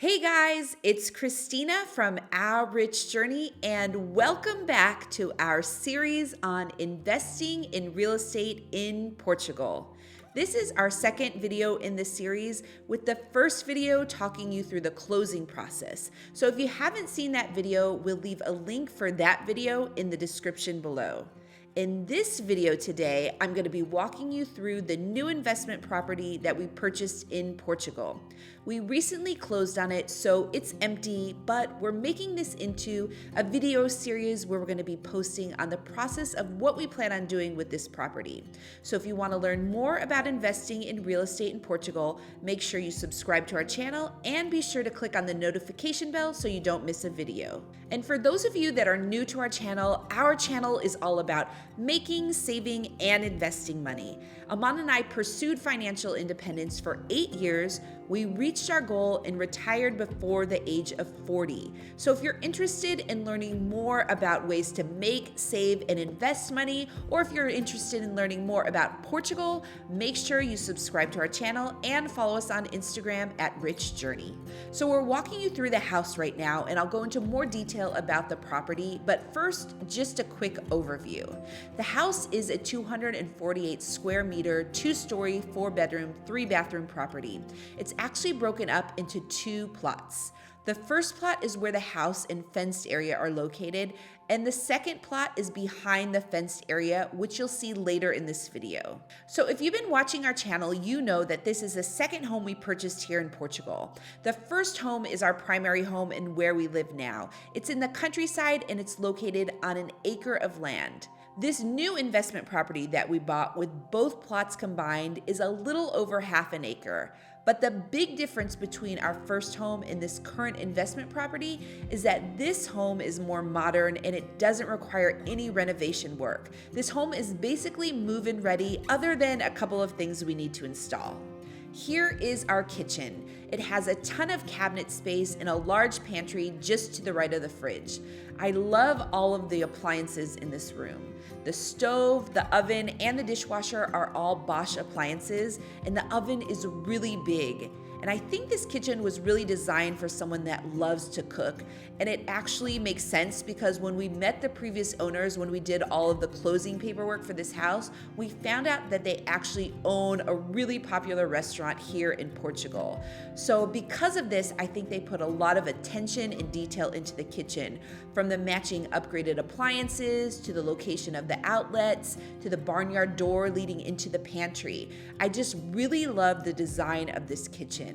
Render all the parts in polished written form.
Hey guys, it's Christina from Our Rich Journey, and welcome back to our series on investing in real estate in Portugal. This is our second video in the series, with the first video talking you through the closing process. So if you haven't seen that video, we'll leave a link for that video in the description below. In this video today, I'm going to be walking you through the new investment property that we purchased in Portugal. We recently closed on it, so it's empty, but we're making this into a video series where we're going to be posting on the process of what we plan on doing with this property. So if you want to learn more about investing in real estate in Portugal, make sure you subscribe to our channel and be sure to click on the notification bell so you don't miss a video. And for those of you that are new to our channel is all about making, saving, and investing money. Aman and I pursued financial independence for 8 years. We reached our goal and retired before the age of 40. So if you're interested in learning more about ways to make, save, and invest money, or if you're interested in learning more about Portugal, make sure you subscribe to our channel and follow us on Instagram at Rich Journey. So we're walking you through the house right now, and I'll go into more detail about the property, but first, just a quick overview. The house is a 248 square meter, 2-story, 4-bedroom, 3-bathroom property. It's actually broken up into 2 plots. The first plot is where the house and fenced area are located, and the second plot is behind the fenced area, which you'll see later in this video. So if you've been watching our channel, you know that this is the second home we purchased here in Portugal. The first home is our primary home and where we live now. It's in the countryside and it's located on an acre of land. This new investment property that we bought with both plots combined is a little over half an acre. But the big difference between our first home and this current investment property is that this home is more modern and it doesn't require any renovation work. This home is basically move-in ready other than a couple of things we need to install. Here is our kitchen. It has a ton of cabinet space and a large pantry just to the right of the fridge. I love all of the appliances in this room. The stove, the oven, and the dishwasher are all Bosch appliances, and the oven is really big. And I think this kitchen was really designed for someone that loves to cook. And it actually makes sense because when we met the previous owners, when we did all of the closing paperwork for this house, we found out that they actually own a really popular restaurant here in Portugal. So because of this, I think they put a lot of attention and detail into the kitchen, from the matching upgraded appliances to the location of the outlets to the barnyard door leading into the pantry. I just really love the design of this kitchen.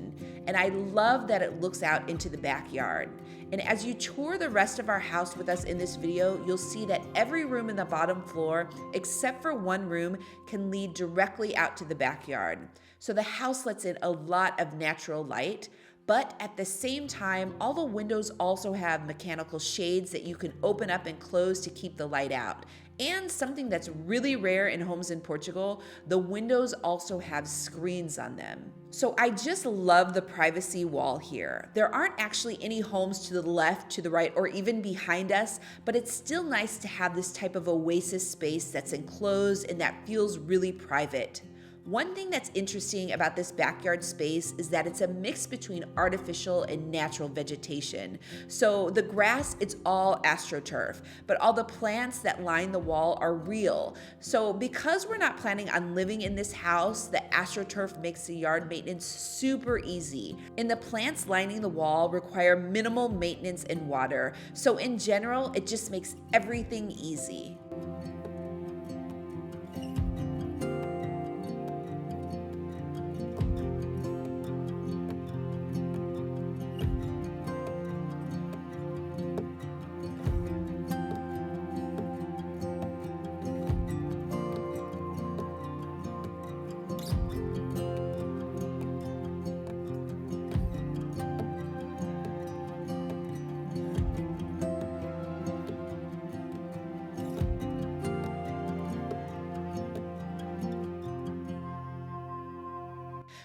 And I love that it looks out into the backyard. And as you tour the rest of our house with us in this video, you'll see that every room in the bottom floor, except for one room, can lead directly out to the backyard. So the house lets in a lot of natural light. But at the same time, all the windows also have mechanical shades that you can open up and close to keep the light out. And something that's really rare in homes in Portugal, the windows also have screens on them. So I just love the privacy wall here. There aren't actually any homes to the left, to the right, or even behind us, but it's still nice to have this type of oasis space that's enclosed and that feels really private. One thing that's interesting about this backyard space is that it's a mix between artificial and natural vegetation. So the grass, it's all AstroTurf, but all the plants that line the wall are real. So because we're not planning on living in this house, the AstroTurf makes the yard maintenance super easy. And the plants lining the wall require minimal maintenance and water. So in general, it just makes everything easy.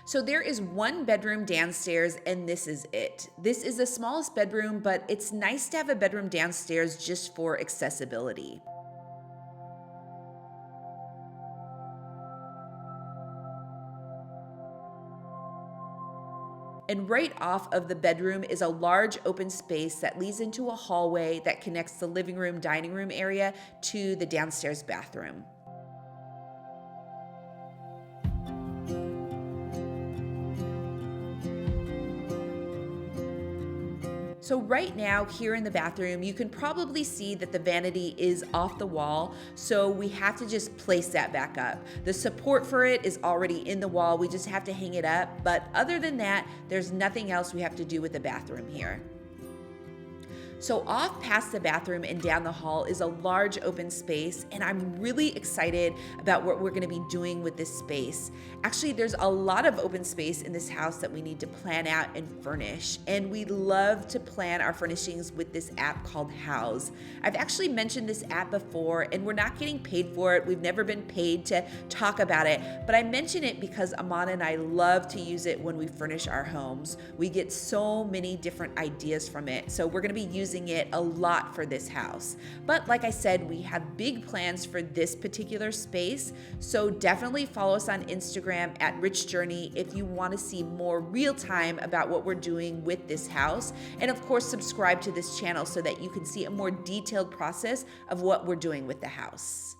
So there is one bedroom downstairs and this is it. This is the smallest bedroom, but it's nice to have a bedroom downstairs just for accessibility. And right off of the bedroom is a large open space that leads into a hallway that connects the living room, dining room area to the downstairs bathroom. So right now here in the bathroom, you can probably see that the vanity is off the wall, so we have to just place that back up. The support for it is already in the wall, we just have to hang it up, but other than that, there's nothing else we have to do with the bathroom here. So off past the bathroom and down the hall is a large open space, and I'm really excited about what we're gonna be doing with this space. Actually, there's a lot of open space in this house that we need to plan out and furnish, and we love to plan our furnishings with this app called House. I've actually mentioned this app before, and we're not getting paid for it. We've never been paid to talk about it, but I mention it because Amana and I love to use it when we furnish our homes. We get so many different ideas from it, so we're gonna be using it a lot for this house. But like I said, we have big plans for this particular space, so definitely follow us on Instagram at Rich Journey if you want to see more real time about what we're doing with this house. And of course, subscribe to this channel so that you can see a more detailed process of what we're doing with the house.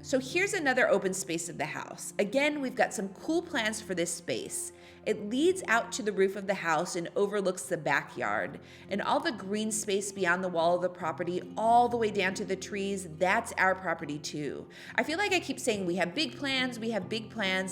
So here's another open space of the house. Again, we've got some cool plans for this space. It leads out to the roof of the house and overlooks the backyard. And all the green space beyond the wall of the property, all the way down to the trees, that's our property too. I feel like I keep saying we have big plans,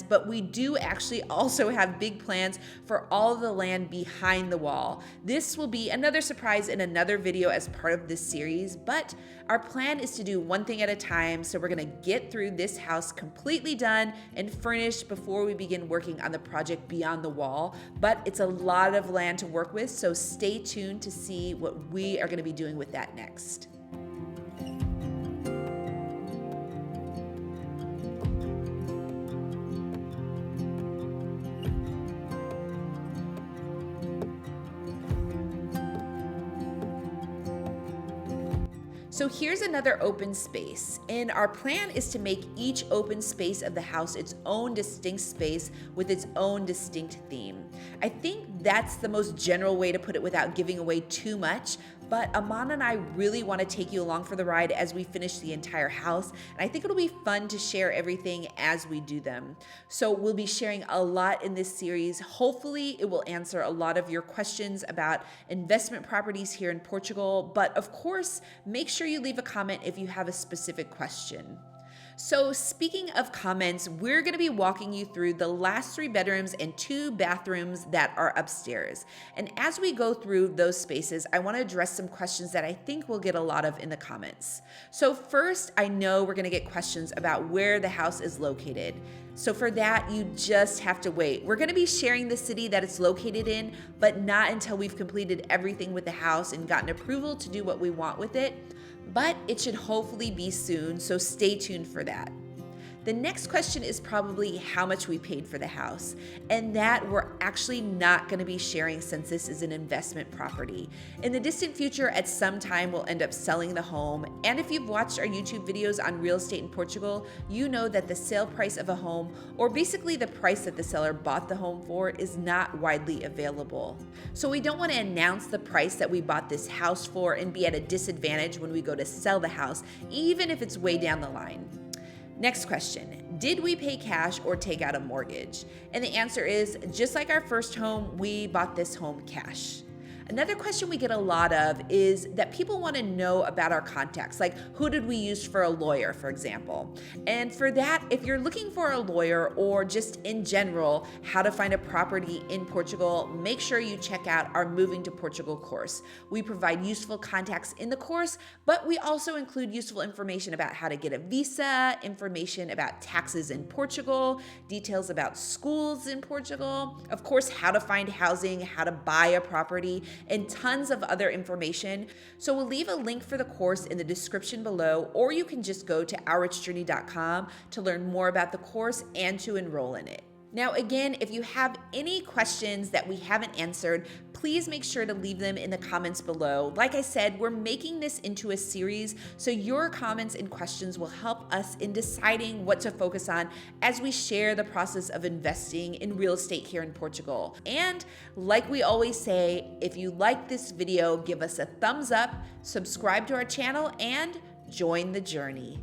but we do actually also have big plans for all of the land behind the wall. This will be another surprise in another video as part of this series, but our plan is to do one thing at a time, so we're gonna get through this house completely done and furnished before we begin working on the project beyond the wall. But it's a lot of land to work with, so stay tuned to see what we are gonna be doing with that next. So here's another open space, and our plan is to make each open space of the house its own distinct space with its own distinct theme. I think that's the most general way to put it without giving away too much, but Amana and I really want to take you along for the ride as we finish the entire house, and I think it'll be fun to share everything as we do them. So we'll be sharing a lot in this series. Hopefully it will answer a lot of your questions about investment properties here in Portugal, but of course, make sure you leave a comment if you have a specific question. So speaking of comments, we're going to be walking you through the last 3 bedrooms and 2 bathrooms that are upstairs. And as we go through those spaces, I want to address some questions that I think we'll get a lot of in the comments. So first, I know we're going to get questions about where the house is located. So for that, you just have to wait. We're going to be sharing the city that it's located in, but not until we've completed everything with the house and gotten approval to do what we want with it. But it should hopefully be soon, so stay tuned for that. The next question is probably how much we paid for the house, and that we're actually not going to be sharing since this is an investment property. In the distant future, at some time, we'll end up selling the home, and if you've watched our YouTube videos on real estate in Portugal, you know that the sale price of a home, or basically the price that the seller bought the home for, is not widely available. So we don't want to announce the price that we bought this house for and be at a disadvantage when we go to sell the house, even if it's way down the line. Next question, did we pay cash or take out a mortgage? And the answer is, just like our first home, we bought this home cash. Another question we get a lot of is that people want to know about our contacts, like who did we use for a lawyer, for example. And for that, if you're looking for a lawyer or just in general, how to find a property in Portugal, make sure you check out our Moving to Portugal course. We provide useful contacts in the course, but we also include useful information about how to get a visa, information about taxes in Portugal, details about schools in Portugal, of course, how to find housing, how to buy a property, and tons of other information. So we'll leave a link for the course in the description below, or you can just go to ourrichjourney.com to learn more about the course and to enroll in it. Now, again, if you have any questions that we haven't answered, please make sure to leave them in the comments below. Like I said, we're making this into a series, so your comments and questions will help us in deciding what to focus on as we share the process of investing in real estate here in Portugal. And like we always say, if you like this video, give us a thumbs up, subscribe to our channel, and join the journey.